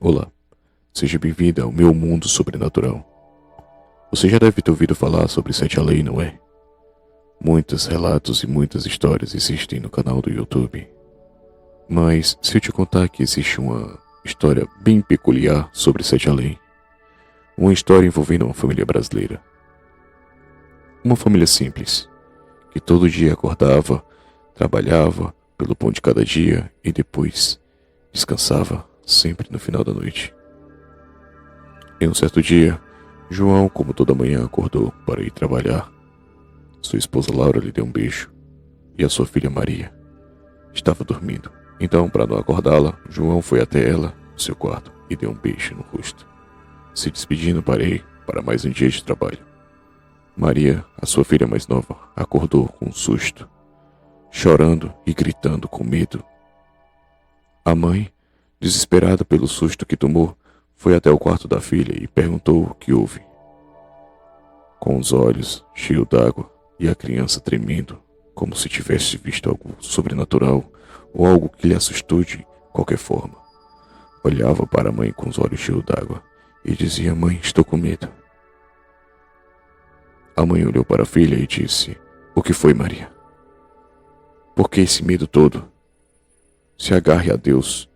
Olá, seja bem-vinda ao meu mundo sobrenatural. Você já deve ter ouvido falar sobre Sete Além, não é? Muitos relatos e muitas histórias existem no canal do YouTube. Mas se eu te contar que existe uma história bem peculiar sobre Sete Além, uma história envolvendo uma família brasileira. Uma família simples, que todo dia acordava, trabalhava pelo pão de cada dia e depois descansava sempre no final da noite. Em um certo dia, João, como toda manhã, acordou para ir trabalhar. Sua esposa Laura lhe deu um beijo e a sua filha Maria estava dormindo. Então, para não acordá-la, João foi até ela, no seu quarto, e deu um beijo no rosto. Se despedindo, parei para mais um dia de trabalho. Maria, a sua filha mais nova, acordou com um susto, chorando e gritando com medo. A mãe, desesperada pelo susto que tomou, foi até o quarto da filha e perguntou o que houve. Com os olhos cheios d'água e a criança tremendo, como se tivesse visto algo sobrenatural ou algo que lhe assustou de qualquer forma. Olhava para a mãe com os olhos cheios d'água e dizia: "Mãe, estou com medo." A mãe olhou para a filha e disse: "O que foi, Maria? Por que esse medo todo? Se agarre a Deus.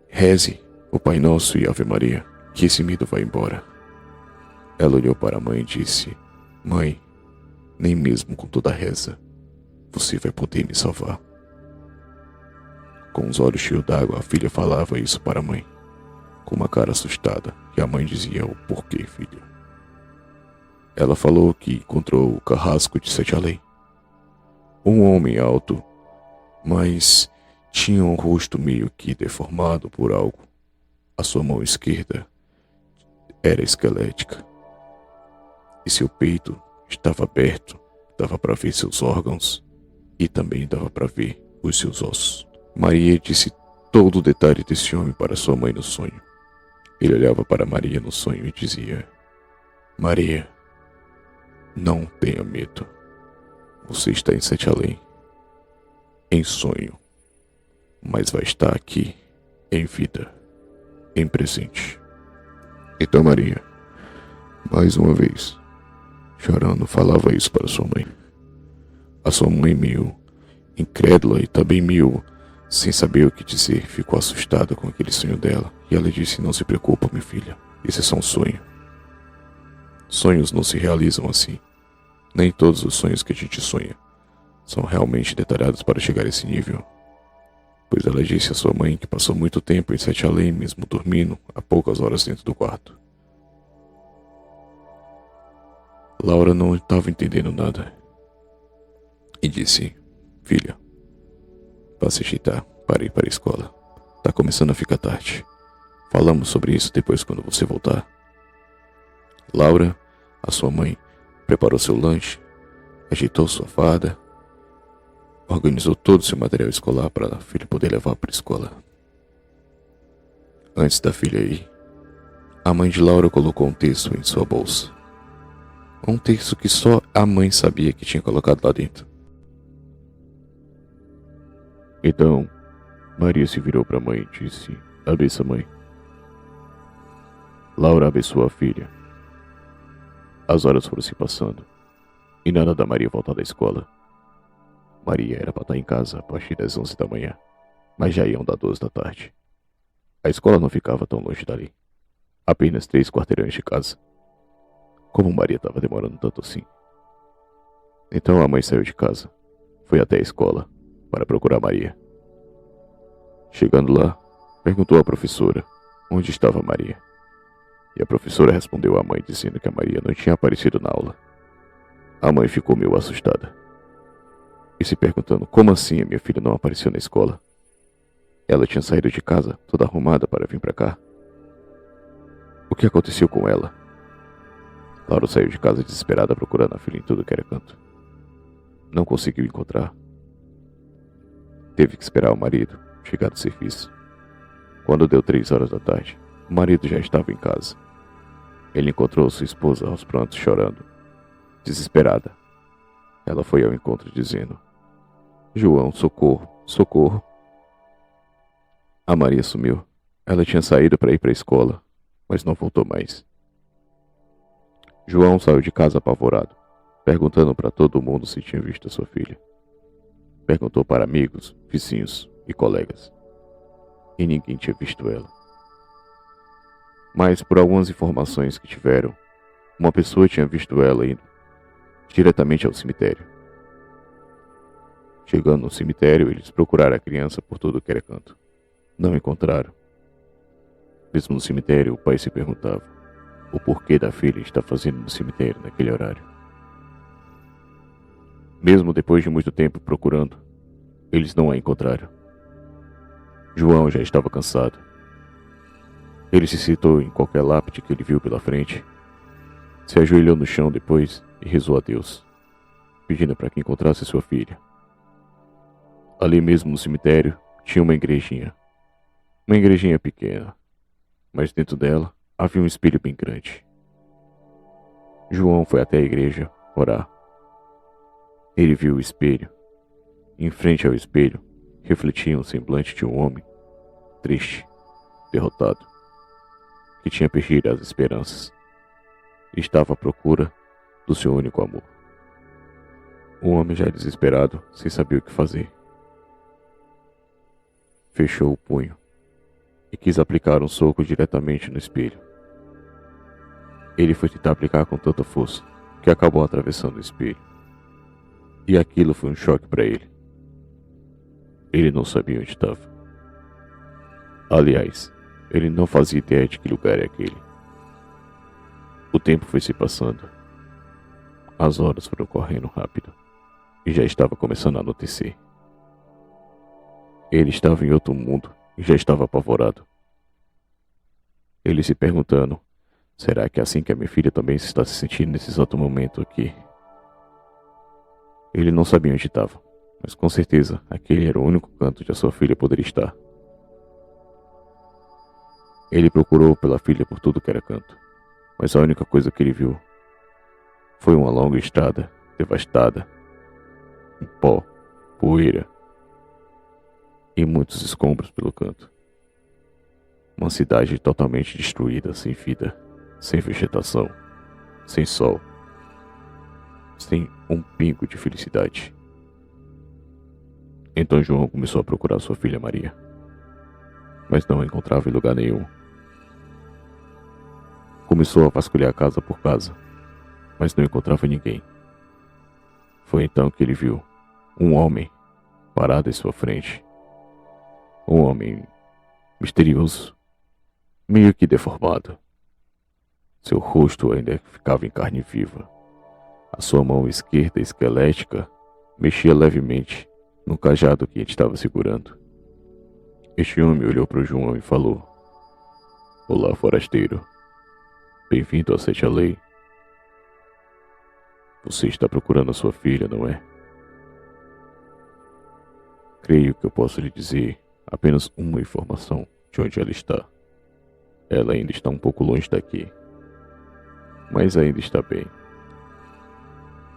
Reze o Pai Nosso e Ave Maria, que esse medo vai embora." Ela olhou para a mãe e disse: "Mãe, nem mesmo com toda a reza, você vai poder me salvar." Com os olhos cheios d'água, a filha falava isso para a mãe, com uma cara assustada, e a mãe dizia: "O porquê, filha?" Ela falou que encontrou o carrasco de Sete Além. Um homem alto, mas tinha um rosto meio que deformado por algo. A sua mão esquerda era esquelética e seu peito estava aberto, dava para ver seus órgãos e também dava para ver os seus ossos. Maria disse todo o detalhe desse homem para sua mãe no sonho. Ele olhava para Maria no sonho e dizia: "Maria, não tenha medo. Você está em Sete Além, em sonho, mas vai estar aqui, em vida, em presente." Então Maria, mais uma vez, chorando, falava isso para sua mãe. A sua mãe, meio incrédula e também meio sem saber o que dizer, ficou assustada com aquele sonho dela, e ela disse: "Não se preocupa, minha filha, esse é só um sonho. Sonhos não se realizam assim. Nem todos os sonhos que a gente sonha são realmente detalhados para chegar a esse nível." Pois ela disse à sua mãe que passou muito tempo em Sete Além, mesmo dormindo a poucas horas dentro do quarto. Laura não estava entendendo nada e disse: "Filha, vá se ajeitar para ir para a escola. Tá começando a ficar tarde. Falamos sobre isso depois quando você voltar." Laura, a sua mãe, preparou seu lanche, ajeitou sua farda, organizou todo o seu material escolar para a filha poder levar para a escola. Antes da filha ir, a mãe de Laura colocou um texto em sua bolsa. Um texto que só a mãe sabia que tinha colocado lá dentro. Então, Maria se virou para a mãe e disse: "Abençoa, mãe." Laura abençoou a filha. As horas foram se passando e nada da Maria voltar da escola. Maria era para estar em casa a partir das 11 da manhã, mas já iam dar 2 da tarde. A escola não ficava tão longe dali, apenas 3 quarteirões de casa. Como Maria estava demorando tanto assim? Então a mãe saiu de casa, foi até a escola para procurar Maria. Chegando lá, perguntou à professora onde estava Maria. E a professora respondeu à mãe dizendo que a Maria não tinha aparecido na aula. A mãe ficou meio assustada e se perguntando: como assim a minha filha não apareceu na escola? Ela tinha saído de casa toda arrumada para vir para cá. O que aconteceu com ela? Laura saiu de casa desesperada procurando a filha em tudo que era canto. Não conseguiu encontrar. Teve que esperar o marido chegar do serviço. Quando deu 3 horas da tarde, o marido já estava em casa. Ele encontrou sua esposa aos prantos chorando, desesperada. Ela foi ao encontro dizendo: "João, socorro, socorro." A Maria sumiu Ela tinha saído para ir para a escola, mas não voltou mais. João saiu de casa apavorado, perguntando para todo mundo se tinha visto a sua filha. Perguntou para amigos, vizinhos e colegas, e ninguém tinha visto ela. Mas, por algumas informações que tiveram, uma pessoa tinha visto ela indo diretamente ao cemitério. Chegando no cemitério, eles procuraram a criança por todo que era canto. Não encontraram. Mesmo no cemitério, o pai se perguntava o porquê da filha estar fazendo no cemitério naquele horário. Mesmo depois de muito tempo procurando, eles não a encontraram. João já estava cansado. Ele se sentou em qualquer lápide que ele viu pela frente, se ajoelhou no chão depois e rezou a Deus, pedindo para que encontrasse sua filha. Ali mesmo no cemitério tinha uma igrejinha pequena, mas dentro dela havia um espelho bem grande. João foi até a igreja orar. Ele viu o espelho. Em frente ao espelho refletia um semblante de um homem triste, derrotado, que tinha perdido as esperanças e estava à procura do seu único amor. O homem, já desesperado, sem saber o que fazer, fechou o punho e quis aplicar um soco diretamente no espelho. Ele foi tentar aplicar com tanta força que acabou atravessando o espelho. E aquilo foi um choque para ele. Ele não sabia onde estava. Aliás, ele não fazia ideia de que lugar é aquele. O tempo foi se passando. As horas foram correndo rápido e já estava começando a anoitecer. Ele estava em outro mundo e já estava apavorado. Ele se perguntando: será que é assim que a minha filha também está se sentindo nesse exato momento aqui? Ele não sabia onde estava, mas com certeza aquele era o único canto onde a sua filha poderia estar. Ele procurou pela filha por tudo que era canto, mas a única coisa que ele viu foi uma longa estrada devastada, em pó, poeira e muitos escombros pelo canto. Uma cidade totalmente destruída, sem vida, sem vegetação, sem sol, sem um pingo de felicidade. Então João começou a procurar sua filha Maria, mas não a encontrava em lugar nenhum. Começou a vasculhar casa por casa, mas não encontrava ninguém. Foi então que ele viu um homem parado em sua frente. Um homem misterioso, meio que deformado. Seu rosto ainda ficava em carne viva. A sua mão esquerda esquelética mexia levemente no cajado que ele estava segurando. Este homem olhou para o João e falou: "Olá, forasteiro. Bem-vindo a Sete Além. Você está procurando a sua filha, não é? Creio que eu posso lhe dizer apenas uma informação de onde ela está. Ela ainda está um pouco longe daqui, mas ainda está bem.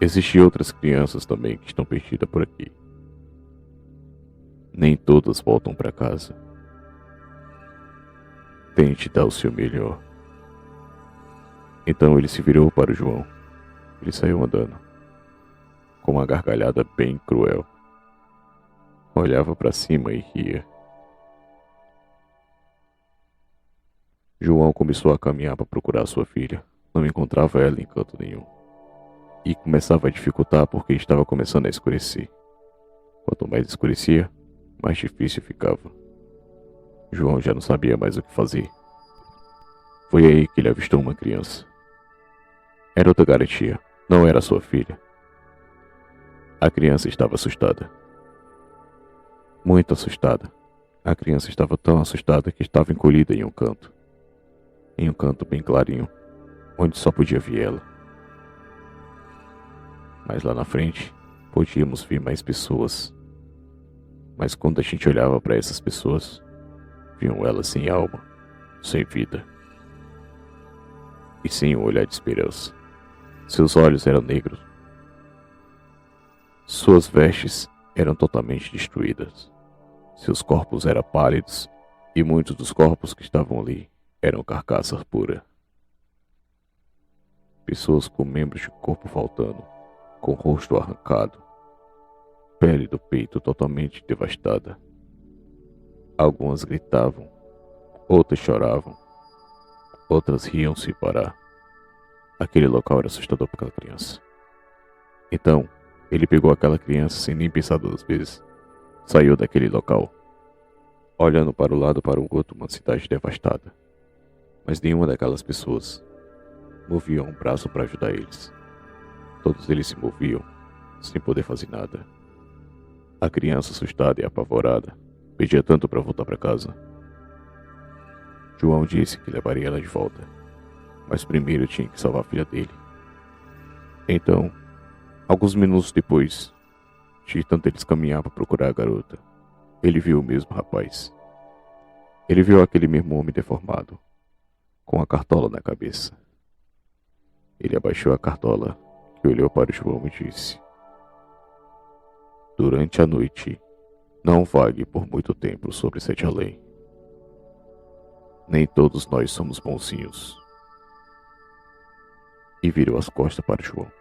Existem outras crianças também que estão perdidas por aqui. Nem todas voltam para casa. Tente dar o seu melhor." Então ele se virou para o João. Ele saiu andando, com uma gargalhada bem cruel. Olhava para cima e ria. João começou a caminhar para procurar sua filha. Não encontrava ela em canto nenhum. E começava a dificultar porque estava começando a escurecer. Quanto mais escurecia, mais difícil ficava. João já não sabia mais o que fazer. Foi aí que ele avistou uma criança. Era outra garotinha, não era sua filha. A criança estava assustada. Muito assustada. A criança estava tão assustada que estava encolhida em um canto. Em um canto bem clarinho, onde só podia ver ela. Mas lá na frente, podíamos ver mais pessoas. Mas quando a gente olhava para essas pessoas, viam elas sem alma, sem vida. E sem um olhar de esperança. Seus olhos eram negros. Suas vestes eram totalmente destruídas. Seus corpos eram pálidos e muitos dos corpos que estavam ali eram carcaça pura. Pessoas com membros de corpo faltando, com o rosto arrancado, pele do peito totalmente devastada. Algumas gritavam, outras choravam, outras riam sem parar. Aquele local era assustador para aquela criança. Então, ele pegou aquela criança sem nem pensar duas vezes. Saiu daquele local, olhando para o lado para o outro, uma cidade devastada. Mas nenhuma daquelas pessoas movia um braço para ajudar eles. Todos eles se moviam, sem poder fazer nada. A criança, assustada e apavorada, pedia tanto para voltar para casa. João disse que levaria ela de volta, mas primeiro tinha que salvar a filha dele. Então, alguns minutos depois, de tanto eles caminhar para procurar a garota, ele viu o mesmo rapaz. Ele viu aquele mesmo homem deformado, com a cartola na cabeça. Ele abaixou a cartola e olhou para o João e disse: "Durante a noite, não vague por muito tempo sobre Sete Além. Nem todos nós somos bonzinhos." E virou as costas para o João.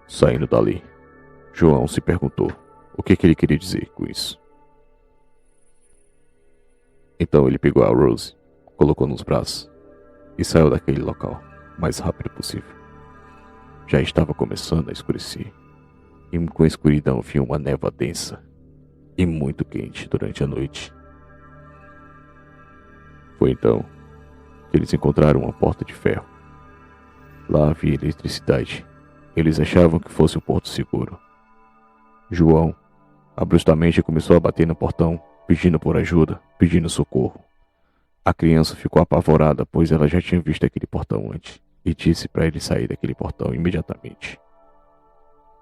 Saindo dali, João se perguntou o que ele queria dizer com isso. Então ele pegou a Rose, colocou nos braços e saiu daquele local o mais rápido possível. Já estava começando a escurecer, e com a escuridão vinha uma névoa densa e muito quente durante a noite. Foi então que eles encontraram uma porta de ferro. Lá havia eletricidade. Eles achavam que fosse um porto seguro. João abruptamente começou a bater no portão, pedindo por ajuda, pedindo socorro. A criança ficou apavorada, pois ela já tinha visto aquele portão antes, e disse para ele sair daquele portão imediatamente.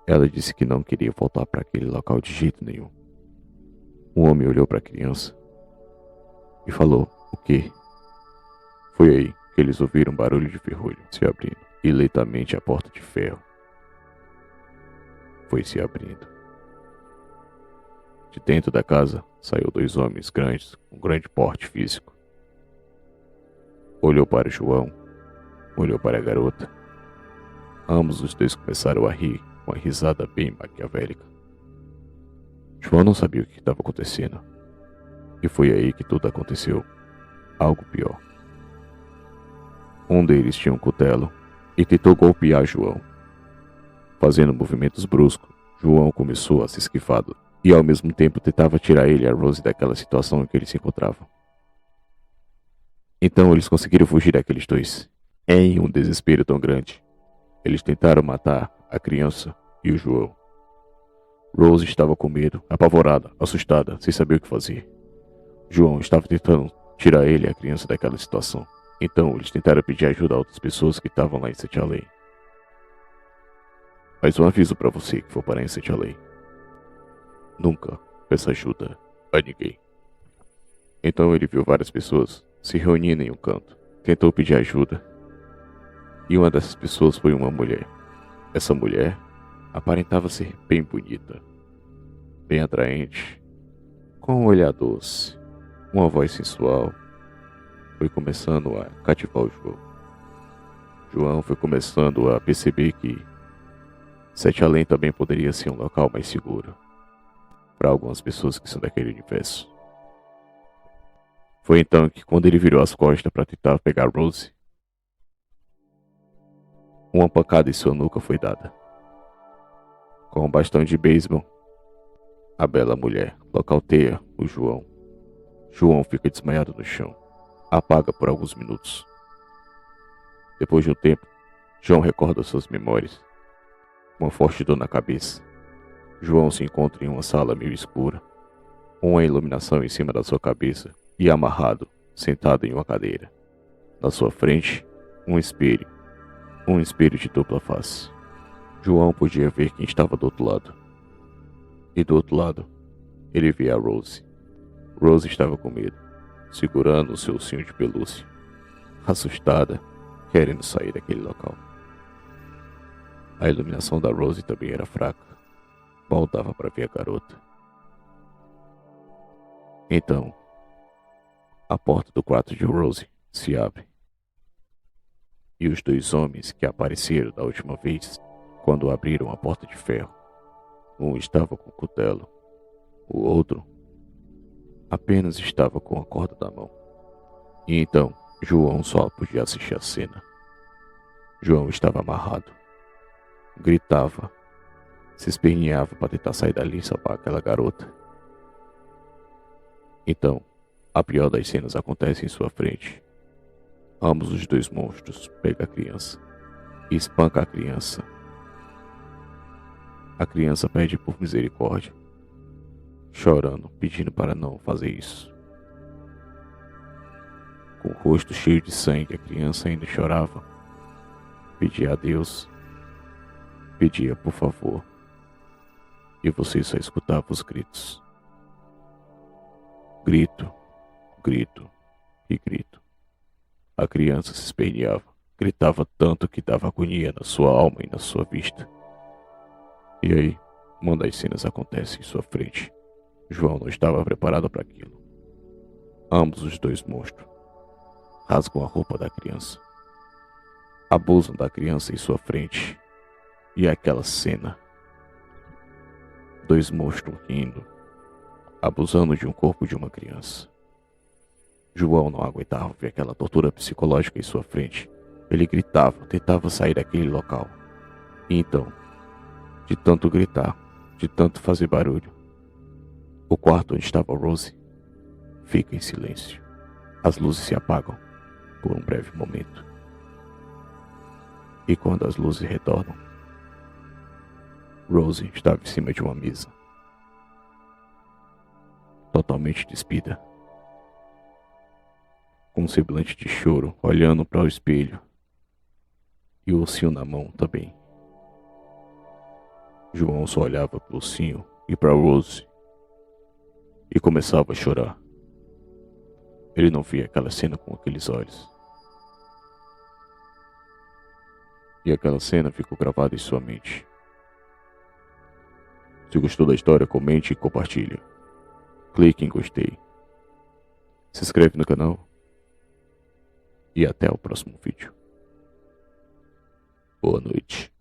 Ela disse que não queria voltar para aquele local de jeito nenhum. O homem olhou para a criança e falou: "O quê?" Foi aí que eles ouviram um barulho de ferrolho se abrindo, e lentamente a porta de ferro foi se abrindo. De dentro da casa saiu dois homens grandes, com grande porte físico. Olhou para João, olhou para a garota. Ambos os dois começaram a rir, com uma risada bem maquiavélica. João não sabia o que estava acontecendo. E foi aí que tudo aconteceu. Algo pior. Um deles tinha um cutelo e tentou golpear João. Fazendo movimentos bruscos, João começou a se esquivar e ao mesmo tempo tentava tirar ele e a Rose daquela situação em que eles se encontravam. Então eles conseguiram fugir daqueles dois. Em um desespero tão grande, eles tentaram matar a criança e o João. Rose estava com medo, apavorada, assustada, sem saber o que fazer. João estava tentando tirar ele e a criança daquela situação. Então eles tentaram pedir ajuda a outras pessoas que estavam lá em Sete Além. Mas um aviso para você que for parar em Sete Além: nunca peça ajuda a ninguém. Então ele viu várias pessoas se reunindo em um canto. Tentou pedir ajuda. E uma dessas pessoas foi uma mulher. Essa mulher aparentava ser bem bonita, bem atraente, com um olhar doce, uma voz sensual. Foi começando a cativar o João. João foi começando a perceber que Sete Além também poderia ser um local mais seguro para algumas pessoas que são daquele universo. Foi então que, quando ele virou as costas para tentar pegar Rose, uma pancada em sua nuca foi dada. Com um bastão de beisebol, a bela mulher nocauteia o João. João fica desmaiado no chão, apaga por alguns minutos. Depois de um tempo, João recorda suas memórias. Uma forte dor na cabeça. João se encontra em uma sala meio escura, com uma iluminação em cima da sua cabeça e amarrado, sentado em uma cadeira. Na sua frente, um espelho de dupla face. João podia ver quem estava do outro lado. E do outro lado, ele via a Rose. Rose estava com medo, segurando o seu ursinho de pelúcia, assustada, querendo sair daquele local. A iluminação da Rose também era fraca. Mal dava para ver a garota. Então, a porta do quarto de Rose se abre e os dois homens que apareceram da última vez, quando abriram a porta de ferro, um estava com o cutelo, o outro apenas estava com a corda na mão. E então, João só podia assistir a cena. João estava amarrado, gritava, se esperneava para tentar sair dali e salvar aquela garota. Então, a pior das cenas acontece em sua frente. Ambos os dois monstros pegam a criança e espancam a criança. A criança pede por misericórdia, chorando, pedindo para não fazer isso. Com o rosto cheio de sangue, a criança ainda chorava. Pedia a Deus, pedia por favor, e você só escutava os gritos. Grito, grito e grito. A criança se esperneava, gritava tanto que dava agonia na sua alma e na sua vista. E aí, uma das cenas acontece em sua frente. João não estava preparado para aquilo. Ambos os dois monstros rasgam a roupa da criança, abusam da criança em sua frente. E aquela cena, dois monstros rindo, abusando de um corpo de uma criança. João não aguentava ver aquela tortura psicológica em sua frente. Ele gritava, tentava sair daquele local. E então, de tanto gritar, de tanto fazer barulho, o quarto onde estava Rose fica em silêncio. As luzes se apagam por um breve momento. E quando as luzes retornam, Rose estava em cima de uma mesa, totalmente despida, com um semblante de choro, olhando para o espelho, e o ursinho na mão também. João só olhava para o ursinho e para Rose, e começava a chorar. Ele não via aquela cena com aqueles olhos. E aquela cena ficou gravada em sua mente. Se gostou da história, comente e compartilhe. Clique em gostei. Se inscreve no canal. E até o próximo vídeo. Boa noite.